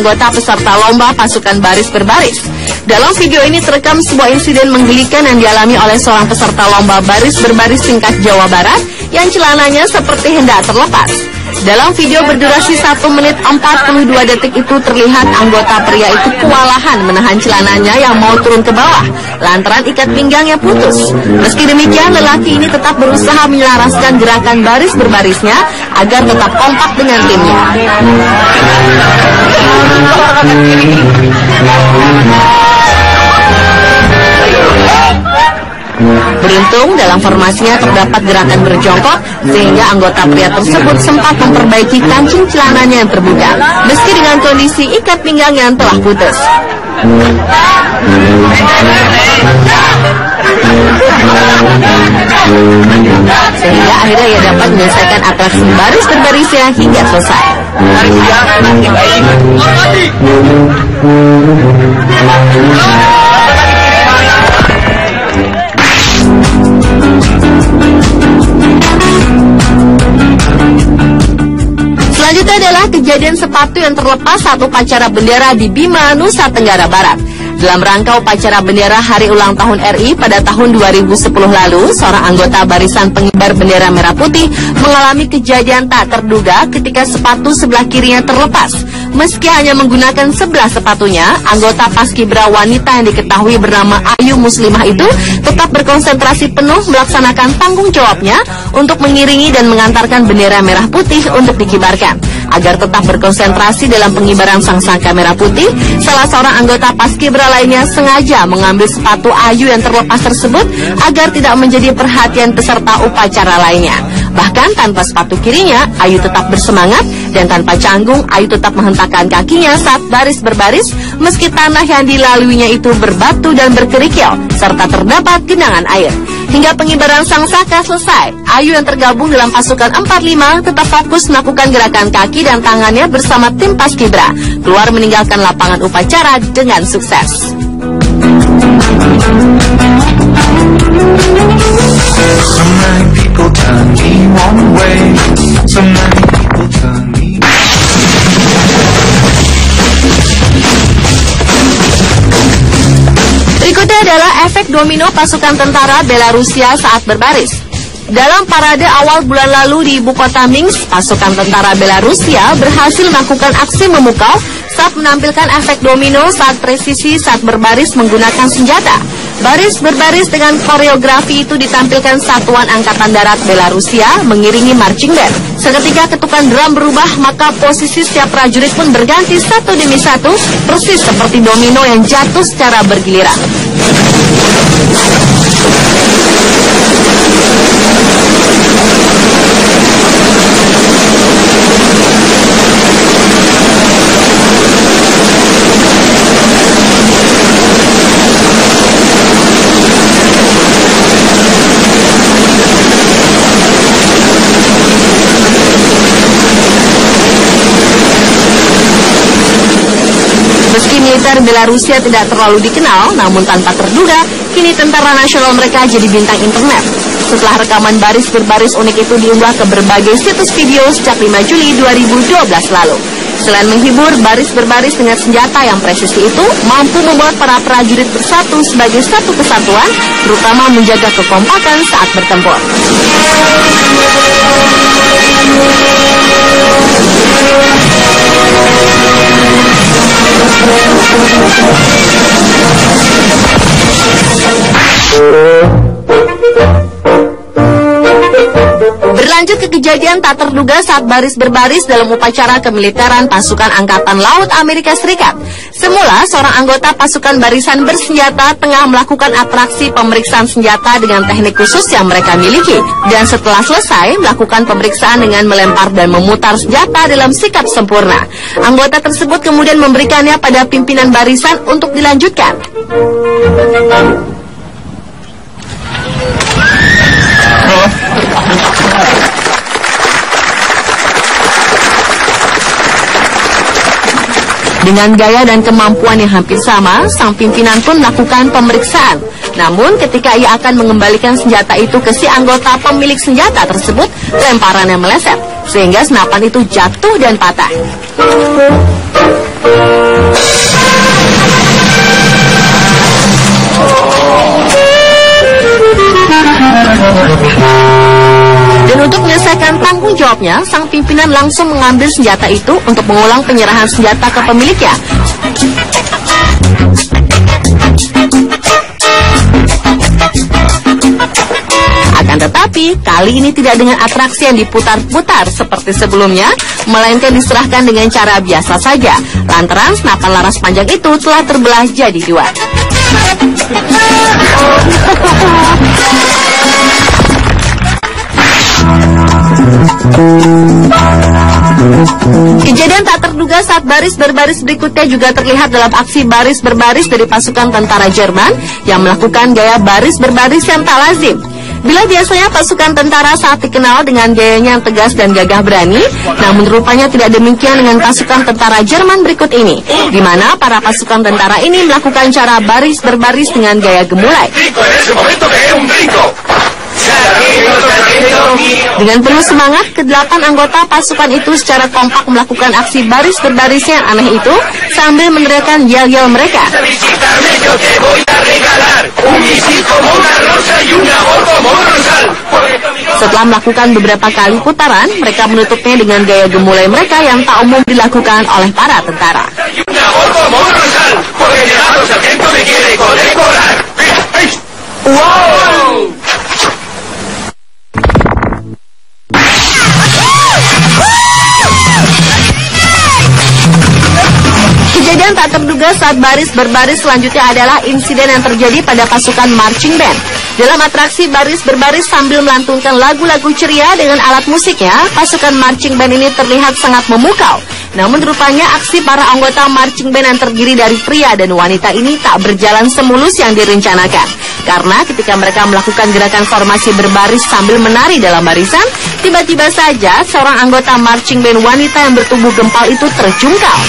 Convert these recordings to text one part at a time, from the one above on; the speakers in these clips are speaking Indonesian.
anggota peserta lomba pasukan baris berbaris. Dalam video ini terekam sebuah insiden menggelikan yang dialami oleh seorang peserta lomba baris berbaris tingkat Jawa Barat yang celananya seperti hendak terlepas. Dalam video berdurasi 1 menit 42 detik itu terlihat anggota pria itu kewalahan menahan celananya yang mau turun ke bawah lantaran ikat pinggangnya putus. Meski demikian, lelaki ini tetap berusaha menyelaraskan gerakan baris berbarisnya agar tetap kompak dengan timnya. Beruntung dalam formasinya terdapat gerakan berjongkok sehingga anggota pria tersebut sempat memperbaiki kancing celananya yang terbuka meski dengan kondisi ikat pinggang yang telah putus. Sehingga akhirnya ia dapat menyelesaikan atraksi baris berbarisnya hingga selesai. Selanjutnya adalah kejadian sepatu yang terlepas saat upacara bendera di Bima, Nusa Tenggara Barat. Dalam rangka upacara bendera Hari Ulang Tahun RI pada tahun 2010 lalu, seorang anggota barisan pengibar bendera merah putih mengalami kejadian tak terduga ketika sepatu sebelah kirinya terlepas. Meski hanya menggunakan sebelah sepatunya, anggota paskibra wanita yang diketahui bernama Ayu Muslimah itu tetap berkonsentrasi penuh melaksanakan tanggung jawabnya untuk mengiringi dan mengantarkan bendera merah putih untuk dikibarkan. Agar tetap berkonsentrasi dalam pengibaran sangsaka merah putih, salah seorang anggota paskibra lainnya sengaja mengambil sepatu Ayu yang terlepas tersebut agar tidak menjadi perhatian peserta upacara lainnya. Bahkan tanpa sepatu kirinya, Ayu tetap bersemangat dan tanpa canggung, Ayu tetap menghentakkan kakinya saat baris berbaris meski tanah yang dilaluinya itu berbatu dan berkerikil serta terdapat genangan air. Hingga pengibaran sangsaka selesai, Ayu yang tergabung dalam pasukan 45 tetap fokus melakukan gerakan kaki dan tangannya bersama tim paskibra keluar meninggalkan lapangan upacara dengan sukses. Berikutnya adalah efek domino pasukan tentara Belarusia saat berbaris. Dalam parade awal bulan lalu di ibu kota Minsk, pasukan tentara Belarusia berhasil melakukan aksi memukau saat menampilkan efek domino saat presisi saat berbaris menggunakan senjata. Baris berbaris dengan koreografi itu ditampilkan Satuan Angkatan Darat Belarusia mengiringi marching band. Seketika ketukan drum berubah, maka posisi setiap prajurit pun berganti satu demi satu, persis seperti domino yang jatuh secara bergiliran. Meski militer Belarusia tidak terlalu dikenal, namun tanpa terduga, kini tentara nasional mereka jadi bintang internet. Setelah rekaman baris berbaris unik itu diunggah ke berbagai situs video sejak 5 Juli 2012 lalu. Selain menghibur, baris berbaris dengan senjata yang presisi itu mampu membuat para prajurit bersatu sebagai satu kesatuan, terutama menjaga kekompakan saat bertempur. Berlanjut ke kejadian tak terduga saat baris berbaris dalam upacara kemiliteran pasukan Angkatan Laut Amerika Serikat. Semula, seorang anggota pasukan barisan bersenjata tengah melakukan atraksi pemeriksaan senjata dengan teknik khusus yang mereka miliki. Dan setelah selesai, melakukan pemeriksaan dengan melempar dan memutar senjata dalam sikap sempurna. Anggota tersebut kemudian memberikannya pada pimpinan barisan untuk dilanjutkan. Dengan gaya dan kemampuan yang hampir sama, sang pimpinan pun melakukan pemeriksaan. Namun ketika ia akan mengembalikan senjata itu ke si anggota pemilik senjata tersebut, lemparannya meleset, sehingga senapan itu jatuh dan patah. Akibatnya, sang pimpinan langsung mengambil senjata itu untuk mengulang penyerahan senjata ke pemiliknya. Akan tetapi, kali ini tidak dengan atraksi yang diputar-putar seperti sebelumnya, melainkan diserahkan dengan cara biasa saja, lantaran senapan laras panjang itu telah terbelah jadi dua. Kejadian tak terduga saat baris berbaris berikutnya juga terlihat dalam aksi baris berbaris dari pasukan tentara Jerman yang melakukan gaya baris berbaris yang tak lazim. Bila biasanya pasukan tentara saat dikenal dengan gayanya yang tegas dan gagah berani, namun rupanya tidak demikian dengan pasukan tentara Jerman berikut ini, di mana para pasukan tentara ini melakukan cara baris berbaris dengan gaya gemulai. Dengan penuh semangat, ke-8 anggota pasukan itu secara kompak melakukan aksi baris berbaris yang aneh itu sambil meneriakkan yel-yel mereka. Setelah melakukan beberapa kali putaran, mereka menutupnya dengan gaya gemulai mereka yang tak umum dilakukan oleh para tentara. Wow! Kejadian tak terduga saat baris berbaris selanjutnya adalah insiden yang terjadi pada pasukan marching band. Dalam atraksi baris berbaris sambil melantunkan lagu-lagu ceria dengan alat musiknya, pasukan marching band ini terlihat sangat memukau. Namun rupanya aksi para anggota marching band yang terdiri dari pria dan wanita ini tak berjalan semulus yang direncanakan. Karena ketika mereka melakukan gerakan formasi berbaris sambil menari dalam barisan, tiba-tiba saja seorang anggota marching band wanita yang bertubuh gempal itu terjungkal.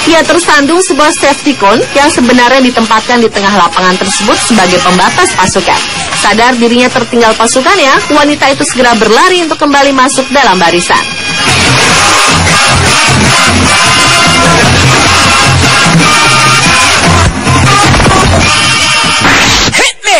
Ia tersandung sebuah safety cone yang sebenarnya ditempatkan di tengah lapangan tersebut sebagai pembatas pasukan. Sadar dirinya tertinggal pasukannya, wanita itu segera berlari untuk kembali masuk dalam barisan. Hit me!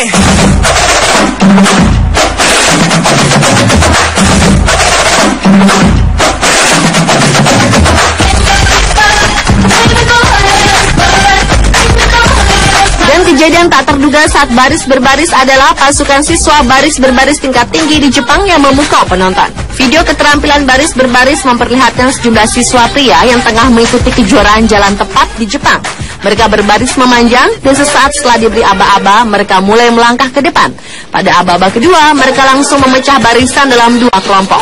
Kejadian tak terduga saat baris berbaris adalah pasukan siswa baris berbaris tingkat tinggi di Jepang yang memukau penonton. Video keterampilan baris berbaris memperlihatkan sejumlah siswa pria yang tengah mengikuti kejuaraan jalan tepat di Jepang. Mereka berbaris memanjang dan sesaat setelah diberi aba-aba, mereka mulai melangkah ke depan. Pada aba-aba kedua, mereka langsung memecah barisan dalam dua kelompok.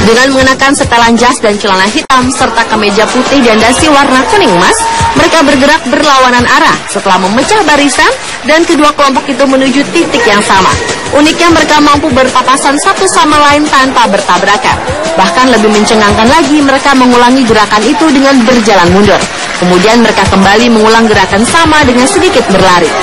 Dengan mengenakan setelan jas dan celana hitam serta kemeja putih dan dasi warna kuning emas, mereka bergerak berlawanan arah setelah memecah barisan dan kedua kelompok itu menuju titik yang sama. Uniknya mereka mampu berpapasan satu sama lain tanpa bertabrakan. Bahkan lebih mencengangkan lagi, mereka mengulangi gerakan itu dengan berjalan mundur. Kemudian mereka kembali mengulang gerakan sama dengan sedikit berlari.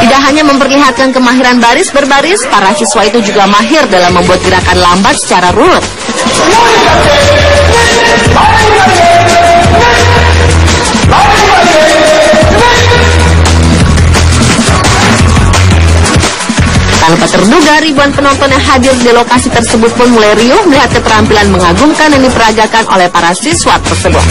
Tidak hanya memperlihatkan kemahiran baris berbaris, para siswa itu juga mahir dalam membuat gerakan lambat secara runut. Tanpa terduga, ribuan penonton yang hadir di lokasi tersebut pun mulai riuh melihat keterampilan mengagumkan yang diperagakan oleh para siswa tersebut.